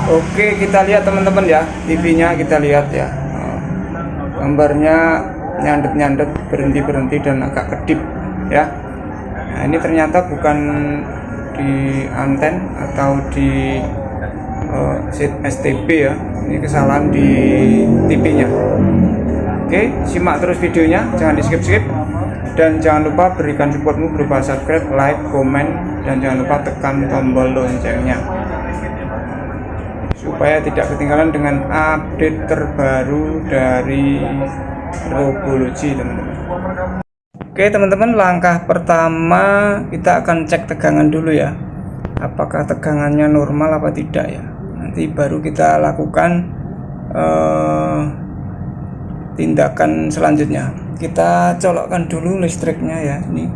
Oke, kita lihat teman-teman ya, TV-nya kita lihat ya. Gambarnya nyandet-nyandet, berhenti-berhenti dan agak kedip ya. Nah, ini ternyata bukan di anten atau di STB ya. Ini kesalahan di TV-nya. Oke, simak terus videonya, jangan di skip-skip. Dan jangan lupa berikan supportmu berupa subscribe, like, komen, dan jangan lupa tekan tombol loncengnya supaya tidak ketinggalan dengan update terbaru dari Robology, teman-teman. Oke teman-teman, langkah pertama kita akan cek tegangan dulu ya, apakah tegangannya normal apa tidak ya. Nanti baru kita lakukan tindakan selanjutnya. Kita colokkan dulu listriknya ya. Ini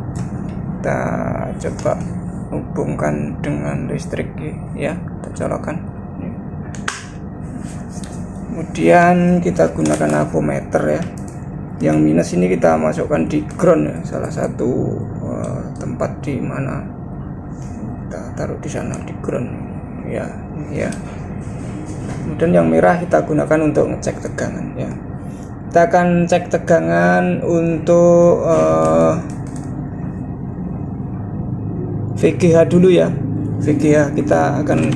kita coba hubungkan dengan listrik ya, kita colokkan. Kemudian kita gunakan avometer ya. Yang minus ini kita masukkan di ground ya, salah satu tempat di mana kita taruh di sana di ground ya, ya. Kemudian yang merah kita gunakan untuk ngecek tegangan ya. Kita akan cek tegangan untuk VGH dulu ya. VGH kita akan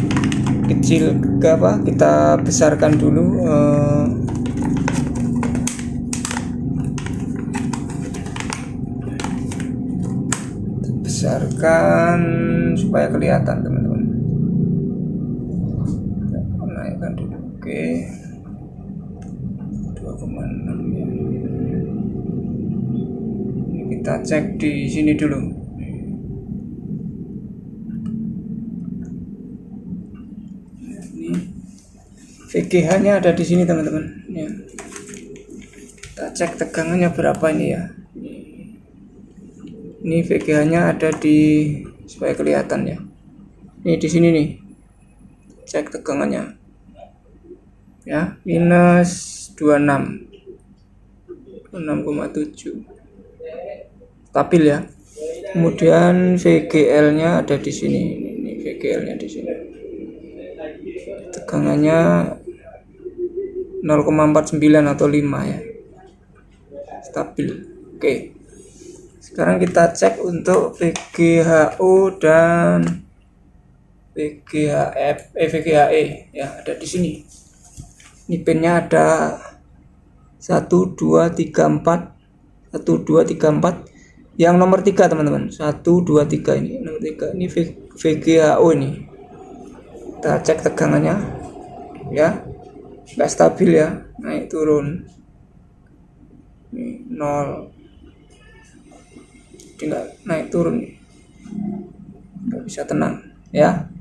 kecil ke apa, kita besarkan dulu besarkan supaya kelihatan teman-teman. Naikkan dulu. Oke, 2,6 ya. Ini kita cek di sini dulu. VGH-nya ada di sini teman-teman ya. Kita cek tegangannya berapa ini ya. Ini VGH-nya ada di, supaya kelihatan ya. Ini di sini nih. Cek tegangannya. Ya, minus 26. 6,7. Stabil ya. Kemudian VGL-nya ada di sini. Ini VGL-nya di sini. Tegangannya 0,49 atau 5 ya, stabil. Oke, sekarang kita cek untuk VGHO dan VGHE ya, ada di sini. Ini pinnya ada 1 2 3 4 1 2 3 4, yang nomor 3 teman-teman, 1 2 3 ini nomor 3, ini VGHO ini. Kita cek tegangannya ya, nggak stabil ya, naik turun. Ini 0, tinggal naik turun nih, nggak bisa tenang ya.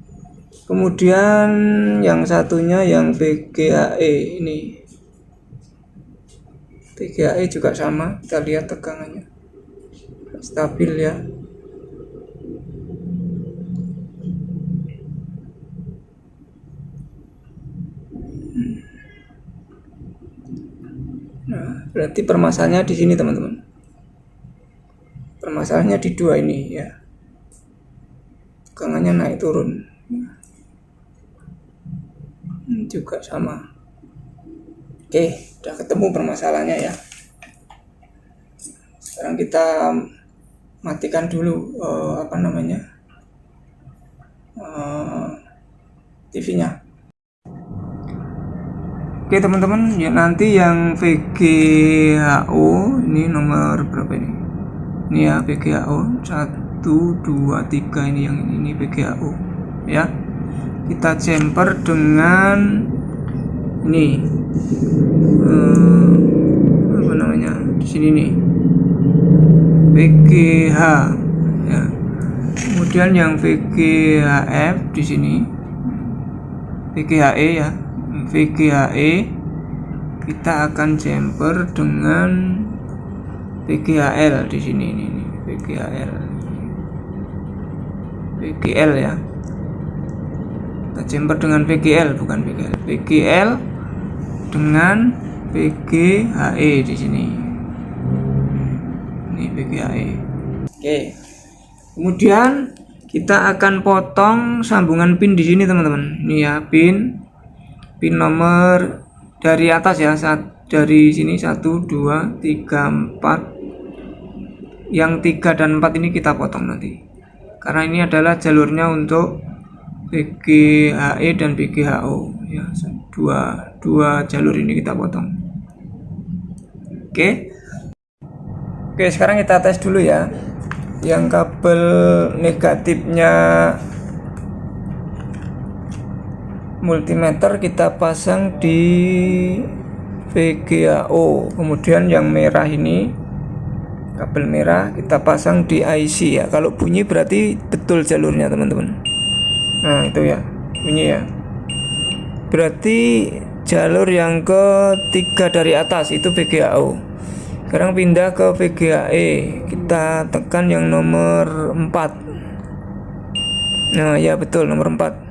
Kemudian yang satunya yang VGHE ini, VGHE juga sama, kita lihat tegangannya stabil ya. Nah, berarti permasalahannya di sini teman-teman. Permasalahannya di dua ini ya. Tegangannya naik turun. Juga sama. Oke, udah ketemu permasalahannya ya. Sekarang kita matikan dulu TV-nya. Oke teman-teman ya, nanti yang VGHO ini nomor berapa ini? Ini ya VGHO 1 2 3, ini yang ini VGHO ya. Kita jumper dengan ini di sini nih VGH ya. Kemudian yang VGHF di sini, VGHE ya. VGHE kita akan jumper dengan VGHL di sini, ini VGL ya. Kita jumper dengan VGL, bukan VGL. VGL dengan VGHE di sini. Ini VGHE. Oke. Kemudian kita akan potong sambungan pin di sini teman-teman. Ini ya pin pin nomor dari atas ya, dari sini 1 2 3 4. Yang 3 dan 4 ini kita potong nanti, karena ini adalah jalurnya untuk VGHE dan VGHO ya, dua jalur ini kita potong. Oke, sekarang kita tes dulu ya. Yang kabel negatifnya multimeter kita pasang di VGA-O, kemudian yang merah ini, kabel merah, kita pasang di IC ya. Kalau bunyi berarti betul jalurnya teman-teman. Nah itu ya, bunyi ya, berarti jalur yang ketiga dari atas itu VGA-O. Sekarang pindah ke VGA-E, kita tekan yang nomor 4. Nah ya betul, nomor 4.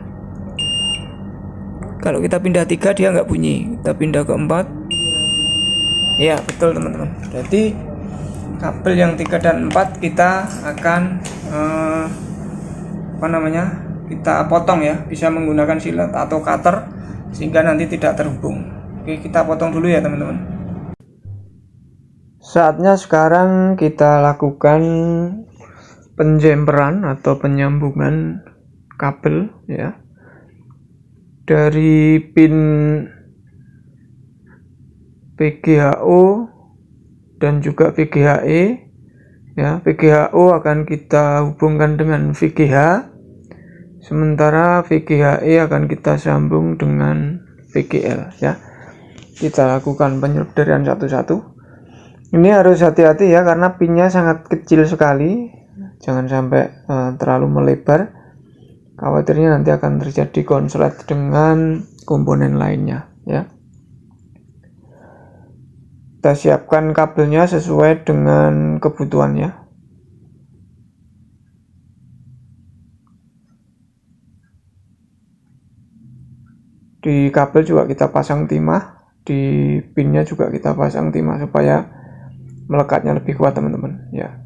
Kalau kita pindah 3 dia nggak bunyi, kita pindah ke 4. Ya betul teman-teman, berarti kabel yang 3 dan 4 kita akan kita potong ya, bisa menggunakan silet atau cutter sehingga nanti tidak terhubung. Oke, kita potong dulu ya teman-teman. Saatnya sekarang kita lakukan penjemperan atau penyambungan kabel ya, dari pin VGHO dan juga VGHE ya. VGHO akan kita hubungkan dengan VGH, sementara VGHE akan kita sambung dengan VGL ya. Kita lakukan penyelesaian satu-satu. Ini harus hati-hati ya, karena pinnya sangat kecil sekali, jangan sampai terlalu melebar, khawatirnya nanti akan terjadi konslet dengan komponen lainnya ya. Kita siapkan kabelnya sesuai dengan kebutuhannya. Di kabel juga kita pasang timah, di pinnya juga kita pasang timah supaya melekatnya lebih kuat teman-teman ya.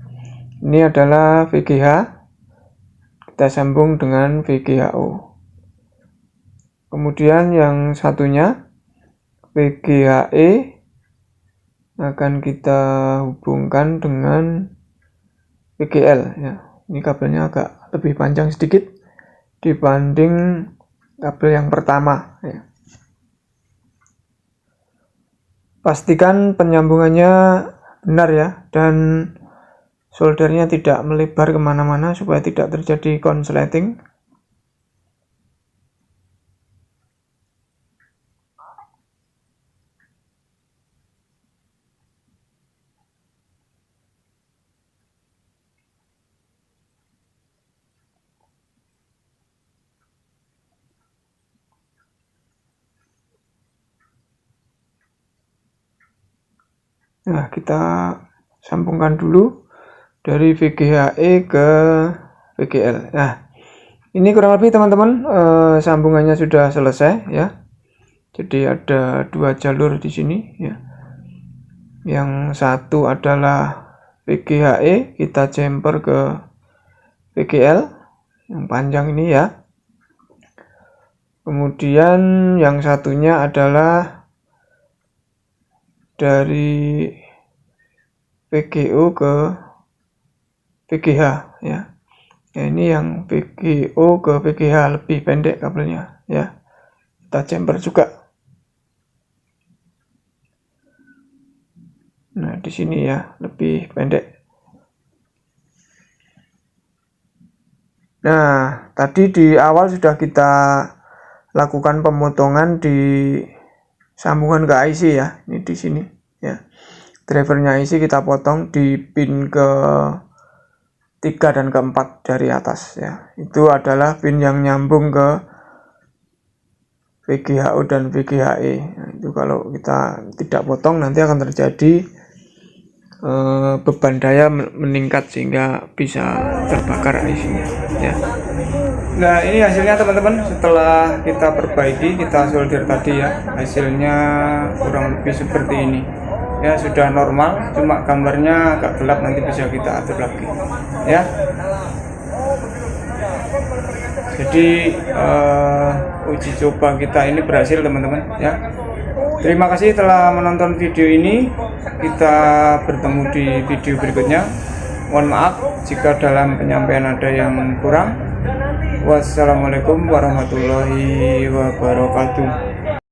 Ini adalah VGH, kita sambung dengan VGHO. Kemudian yang satunya VGHE akan kita hubungkan dengan VGL ya. Ini kabelnya agak lebih panjang sedikit dibanding kabel yang pertama ya. Pastikan penyambungannya benar ya, dan soldernya tidak melebar kemana-mana supaya tidak terjadi konsleting. Nah, kita sambungkan dulu dari VGHE ke VGL. Nah, ini kurang lebih teman-teman sambungannya sudah selesai ya. Jadi ada 2 jalur di sini ya. Yang satu adalah VGHE, kita jumper ke VGL yang panjang ini ya. Kemudian yang satunya adalah dari VGO ke VGH ya. Nah, ini yang VGO ke VGH lebih pendek kabelnya ya. Kita jumper juga. Nah, di sini ya lebih pendek. Nah, tadi di awal sudah kita lakukan pemotongan di sambungan ke IC ya. Ini di sini ya. Drivernya IC kita potong di pin ke 3 dan ke 4 dari atas ya. Itu adalah pin yang nyambung ke VGHO dan VGHE. Nah, itu kalau kita tidak potong nanti akan terjadi beban daya meningkat sehingga bisa terbakar IC-nya ya. Nah, ini hasilnya teman-teman setelah kita perbaiki, kita solder tadi ya. Hasilnya kurang lebih seperti ini ya, sudah normal, cuma gambarnya agak gelap, nanti bisa kita atur lagi ya. Jadi uji coba kita ini berhasil teman-teman ya. Terima kasih telah menonton video ini. Kita bertemu di video berikutnya. Mohon maaf jika dalam penyampaian ada yang kurang. Wassalamualaikum warahmatullahi wabarakatuh.